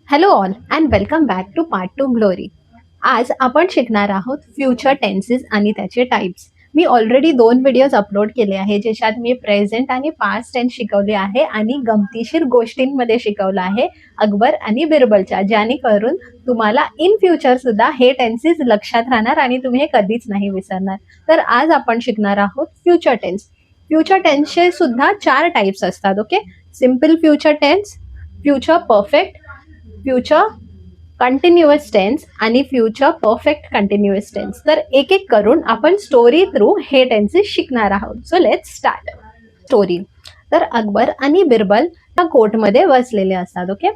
Hello all and welcome back to part to glory. आज आपण शिकणार आहोत फ्युचर टेन्सेस आणि त्याचे टाइप्स. मी ऑलरेडी 2 व्हिडिओज अपलोड केले आहे ज्याच्यात मी प्रेझेंट आणि पास्ट टेन्स शिकवले आहे आणि गमतीशीर गोष्टींमध्ये शिकवलं आहे अकबर आणि बिरबलच्या, ज्याने करून तुम्हाला इन फ्युचर सुद्धा हे टेन्सेस लक्षात राहणार आणि तुम्ही हे कधीच नाही विसरणार. तर आज आपण शिकणार आहोत फ्युचर टेन्स. फ्युचर टेन्सचे सुद्धा 4 टाइप्स असतात. Okay, simple future tense, future perfect, future continuous tense आणि फ्युचर परफेक्ट कंटिन्युअस टेन्स. तर एक एक करून आपण स्टोरी थ्रू हे टेन्सेस शिकणार आहोत. So let's start story. तर अकबर आणि बिरबल त्या कोर्टमध्ये बसलेले असतात. ओके,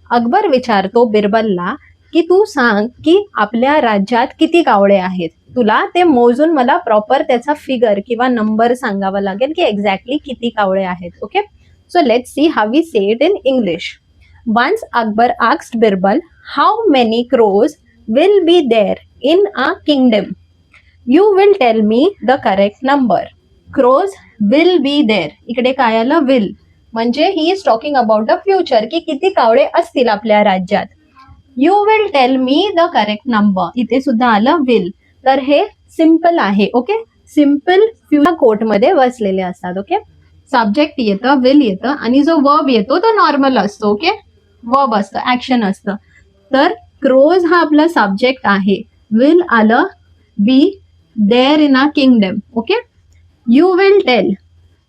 अकबर विचारतो बिरबलला की तू सांग की आपल्या राज्यात किती कावळे आहेत. तुला ते मोजून मला प्रॉपर त्याचा फिगर किंवा नंबर सांगावा लागेल की एक्झॅक्टली किती कावळे आहेत. Okay, so let's see how we say it in English. Once Akbar asked Birbal, how many crows will be there in a kingdom? You will tell me the correct number. Crows will be there. इकडे काय आलं? Will. म्हणजे he is talking about the future की किती कावळे असतील आपल्या राज्यात. You will tell me the correct number. इथे सुद्धा आलं will. तर हे सिम्पल आहे. ओके, सिम्पल फ्युचर कोर्ट मध्ये बसलेले असतात. ओके, सब्जेक्ट येतं, विल येतं आणि जो वर्ब येतो तो नॉर्मल असतो. ओके, वर्ब असतं, ऍक्शन असतं. तर क्रोज हा आपला सब्जेक्ट आहे, विल आलं be there in a kingdom. Okay, you will tell,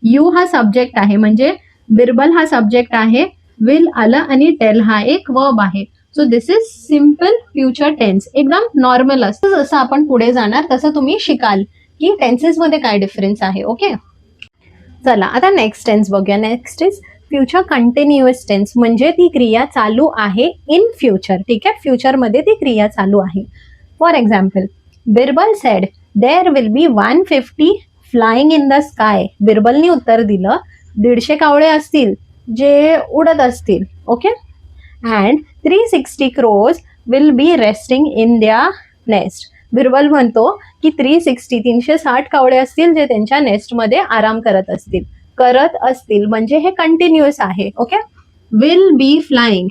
you हा सब्जेक्ट आहे म्हणजे बिरबल हा सब्जेक्ट आहे, विल आलं आणि टेल हा एक वर्ब आहे. So this is simple future tense, एकदम नॉर्मल असतं. जसं आपण पुढे जाणार तसं तुम्ही शिकाल की टेन्सेस मध्ये काय डिफरन्स आहे. ओके, चला आता नेक्स्ट टेन्स बघूया. Next is future continuous tense, म्हणजे ती क्रिया चालू आहे इन फ्युचर. ठीक आहे, फ्युचर मध्ये ती क्रिया चालू आहे. For example, Birbal said there will be 150 flying in the sky. बिरबलनी उत्तर दिलं 150 कावळे असतील जे उडत असतील. Okay, and 360 crows will be resting in their nest. Birbal म्हणतो की 360 कावळे असतील जे त्यांच्या नेस्टमध्ये आराम करत असतील म्हणजे हे कंटिन्युअस आहे. Okay, will be flying.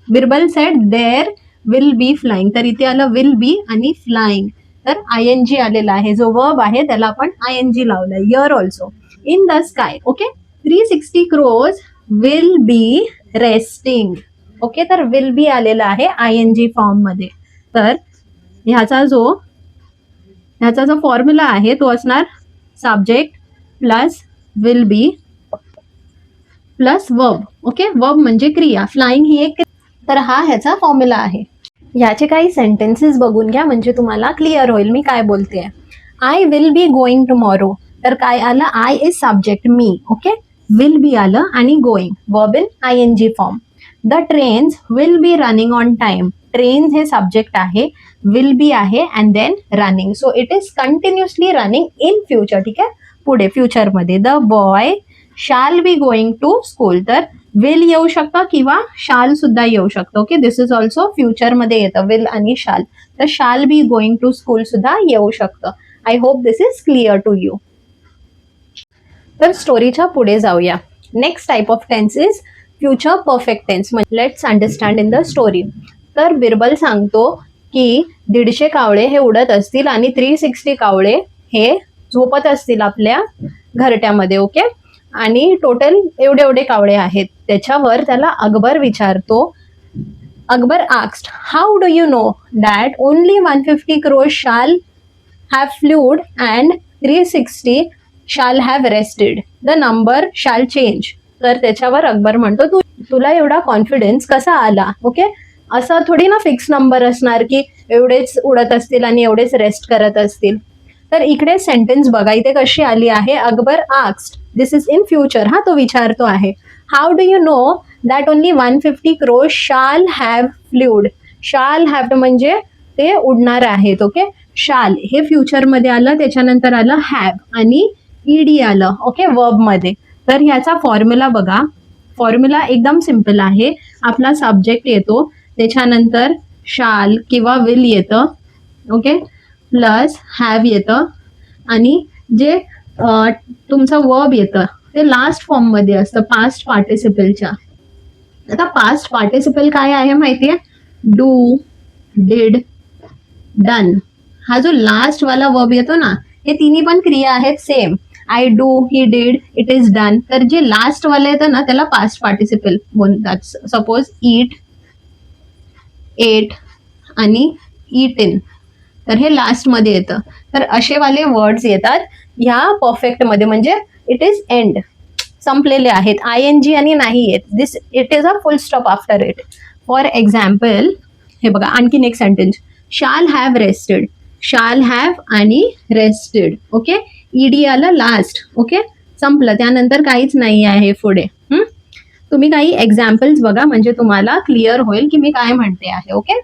Birbal said there will be flying, तर इथे आलं विल बी आणि फ्लाइंग, तर आयएनजी आलेला आहे. जो वर्ब आहे त्याला आपण आयएनजी लावलाय. Here also in the sky. Okay, 360 crows will be resting. Okay, तर विल बी आलेला आहे आयएनजी फॉर्म मध्ये. तर ह्याचा जो फॉर्म्युला आहे तो असणार subject plus will be plus verb. Okay, verb म्हणजे क्रिया, फ्लाइंग ही एक. तर हा ह्याचा फॉर्म्युला आहे. याचे काही सेंटेन्सेस बघून घ्या म्हणजे तुम्हाला क्लिअर होईल मी काय बोलते. I will be going tomorrow, तर काय आलं? आय इज सब्जेक्ट, मी. ओके, विल बी आलं आणि going verb in ING form. The trains will be running on time. Trains हे सब्जेक्ट आहे, विल बी आहे and then running. So it is continuously running in future. ठीक आहे, पुढे future मध्ये the boy shall be going to school, तर will येऊ शकतं किंवा शाल सुद्धा येऊ शकतं. Okay, this is also future मध्ये येतं विल आणि शाल, तर शाल बी गोइंग टू स्कूल सुद्धा येऊ शकतं. I hope this is clear to you. तर स्टोरीच्या पुढे जाऊया. Next type of tense is future perfect tense. Let's understand in the story. तर बिरबल सांगतो की 150 कावळे हे उडत असतील आणि 360 कावळे हे झोपत असतील आपल्या घरट्यामध्ये. ओके, आणि टोटल एवढे कावळे आहेत. त्याच्यावर त्याला अकबर विचारतो. Akbar asked how do you know that only 150 crows shall have fluid and 360 शाल हॅव रेस्टेड. द नंबर शाल चेंज. तर त्याच्यावर अकबर म्हणतो तुला एवढा कॉन्फिडन्स कसा आला? ओके, असं थोडी ना फिक्स नंबर असणार की एवढेच उडत असतील आणि एवढेच रेस्ट करत असतील. तर इकडे सेंटेन्स बघा इथे कशी आली आहे. Akbar asked, this is in future. हा तो विचारतो आहे how do you know that only 150 crows shall have fluid. Shall have म्हणजे ते उडणार आहेत. ओके, शाल हे फ्युचर मध्ये आलं, त्याच्यानंतर आलं हॅव आणि ईडी आलं. ओके, वर्ब मध्ये. तर ह्याचा फॉर्म्युला बघा. फॉर्म्युला एकदम सिम्पल आहे. आपला सब्जेक्ट येतो, त्याच्यानंतर शाल किंवा विल येतं. ओके, प्लस हॅव येतं आणि जे तुमचं वर्ब येतं ते लास्ट फॉर्म मध्ये असतं पास्ट पार्टिसिपलच्या. आता पास्ट पार्टिसिपल काय आहे माहितीये? Do, did, done. हा जो लास्ट वाला वर्ब येतो ना, हे तिन्ही पण क्रिया आहेत same. I do, he did, it is done. तर जे लास्ट वाला येतं ना त्याला पास्ट पार्टिसिपल बोलतात. सपोज ईट, एट आणि ईटिन, तर हे लास्ट मध्ये येतं. तर असे वाले वर्ड्स येतात ह्या परफेक्ट मध्ये, म्हणजे इट इज एंड, संपलेले आहेत. ING आणि नाही येत. This it is a full stop after it. For example हे बघा, आणखीन एक sentence, shall have rested. Shall have आणि रेस्टेड. ओके, ED आलं लास्ट. ओके, संपलं, त्यानंतर काहीच नाही आहे पुढे. तुम्ही काही एक्झाम्पल्स बघा म्हणजे तुम्हाला क्लिअर होईल की मी काय म्हणते आहे. ओके,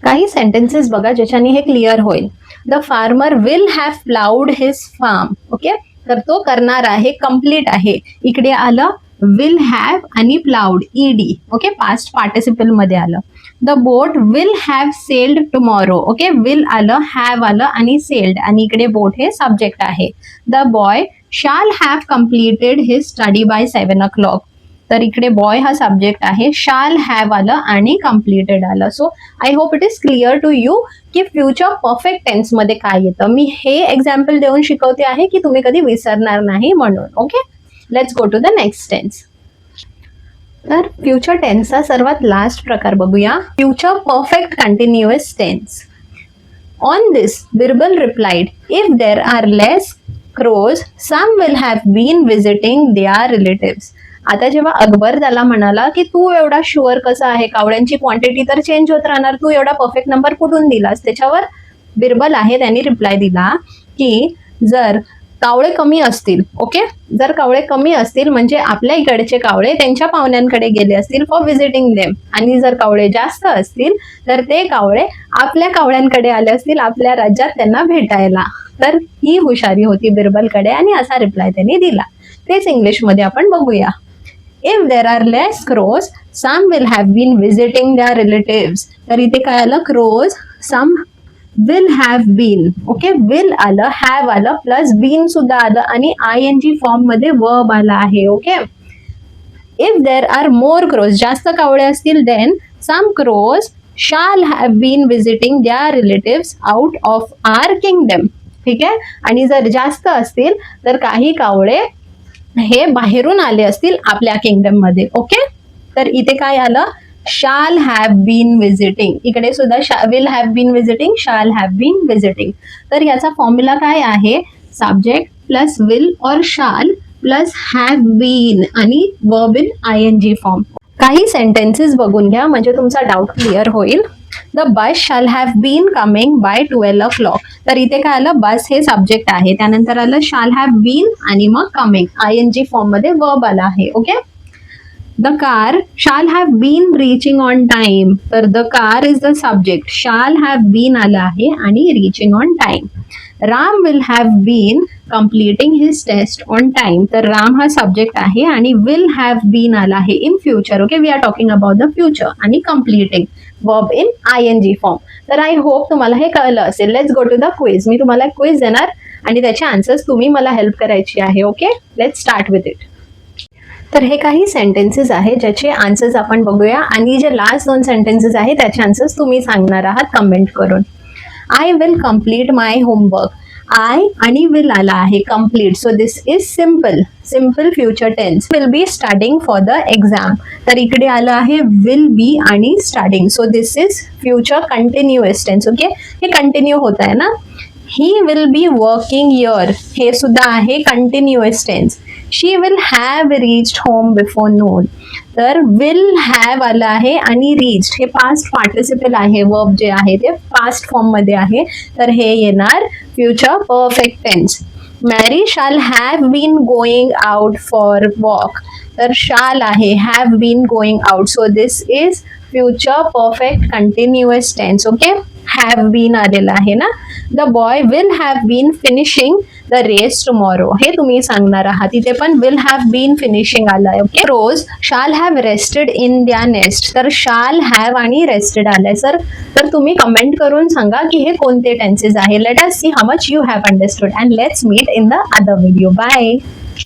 काही सेंटेन्सेस बघा ज्याच्याने हे क्लिअर होईल. The farmer will have ploughed his farm. Okay, तर तो करणार आहे, कम्प्लीट आहे. इकडे आलं विल हॅव आणि ploughed, ED. Okay, past participle मध्ये आलं. The boat will have sold tomorrow. Okay, will आलं, हॅव आलं आणि सेल्ड, आणि इकडे बोट हे सब्जेक्ट आहे. The boy shall have completed his study by 7 o'clock. तर इकडे बॉय हा सब्जेक्ट आहे, शाल हॅव आलं आणि कम्प्लिटेड आलं. So I hope it is clear to you की फ्युचर परफेक्ट टेन्स मध्ये काय येतं. मी हे एक्झाम्पल देऊन शिकवते आहे की तुम्ही कधी विसरणार नाही म्हणून. Okay, let's go to the next tense. तर फ्युचर टेन्सचा सर्वात लास्ट प्रकार बघूया, future perfect continuous tense. On this Birbal replied, if there are less crows, some will have been visiting their relatives. आता जेव्हा अकबर त्याला म्हणाला की तू एवढा शुअर कसा आहे, कावळ्यांची क्वांटिटी तर चेंज होत राहणार, तू एवढा परफेक्ट नंबर कुठून दिलास, त्याच्यावर बिरबल आहे त्यांनी रिप्लाय दिला की जर कावळे कमी असतील, ओके, जर कावळे कमी असतील म्हणजे आपल्या इकडचे कावळे त्यांच्या पाहुण्यांकडे गेले असतील फॉर व्हिजिटिंग देम, आणि जर कावळे जास्त असतील तर ते कावळे आपल्या कावळ्यांकडे आले असतील आपल्या राज्यात त्यांना भेटायला. तर ही हुशारी होती बिरबलकडे आणि असा रिप्लाय त्यांनी दिला. तेच इंग्लिशमध्ये आपण बघूया. If there are less crows, some will have been visiting their relatives. तर इथे काय आलं, crows, some will have been. Okay, will आलं, हॅव आलं, प्लस बीन सुद्धा आलं आणि ING फॉर्म मध्ये वर्ब आला आहे. Okay, if there are more crows, जास्त कावळे असतील, then some crows shall have been visiting their relatives out of our kingdom. ठीक आहे, आणि जर जास्त असतील तर काही कावळे हे बाहेरून आले असतील आपल्या किंगडम मध्ये. ओके, तर इथे काय आलं, शाल हॅव बीन व्हिजिटिंग. इकडे सुद्धा will have been visiting, shall have been visiting. तर याचा फॉर्म्युला काय आहे, subject plus will or shall plus have been आणि वर्ब इन ING फॉर्म. काही सेंटेन्सेस बघून घ्या म्हणजे तुमचा डाऊट क्लिअर होईल. The bus shall have bin coming by 12 o'clock. तर इथे काय आलं, बस हे सब्जेक्ट आहे, त्यानंतर आलं शाल हॅव बीन आणि मग कमिंग, ING फॉर्म मध्ये वर्ब आला आहे. Okay, the car shall have been reaching on time. तर the car is the subject, shall have been आला आहे आणि reaching on time. Ram will have been completing his test on time. तर राम हा subject आहे आणि विल हॅव बीन आला आहे in future. Okay, we are talking about the future, आणि completing verb in ING form. तर आय होप तुम्हाला हे कळलं असेल. Let's go to the quiz. मी तुम्हाला क्विज देणार आणि त्याचे आन्सर्स तुम्ही मला हेल्प करायची आहे. Okay, let's start with it. तर हे काही सेंटेन्सेस आहे ज्याचे आन्सर्स आपण बघूया, आणि जे लास्ट 2 सेंटेन्सेस आहे त्याचे आन्सर्स तुम्ही सांगणार आहात कमेंट करून. I will complete my homework. I आणि विल आला आहे, complete, so this is simple, simple future tense. Will be studying for the exam. तर इकडे आलं आहे विल बी आणि studying, so this is future continuous tense. Okay, हे continue होत आहे ना. He will be working here, हे सुद्धा आहे continuous tense. She will have reached home before noon. तर विल हॅव आलं आहे आणि रीच्ड हे पास्ट पार्टिसिपल आहे, वर्ब जे आहे ते पास्ट फॉर्म मध्ये आहे, तर हे येणार future perfect tense. Mary shall have been going out for walk. तर शाल आहे, have been going out, so this is future perfect continuous tense. Okay, have been आलेला आहे ना. The boy will have been finishing the race tomorrow, हे तुम्ही सांगणार आहात. इथे पण विल हॅव बीन फिनिशिंग आलाय. Okay, rose shall have rested in the nest. तर शाल हॅव आणि रेस्टेड आलाय सर. तर तुम्ही कमेंट करून सांगा की हे कोणते टेन्सेस आहे. Let us see how much you have understood, and let's meet in the other video. Bye.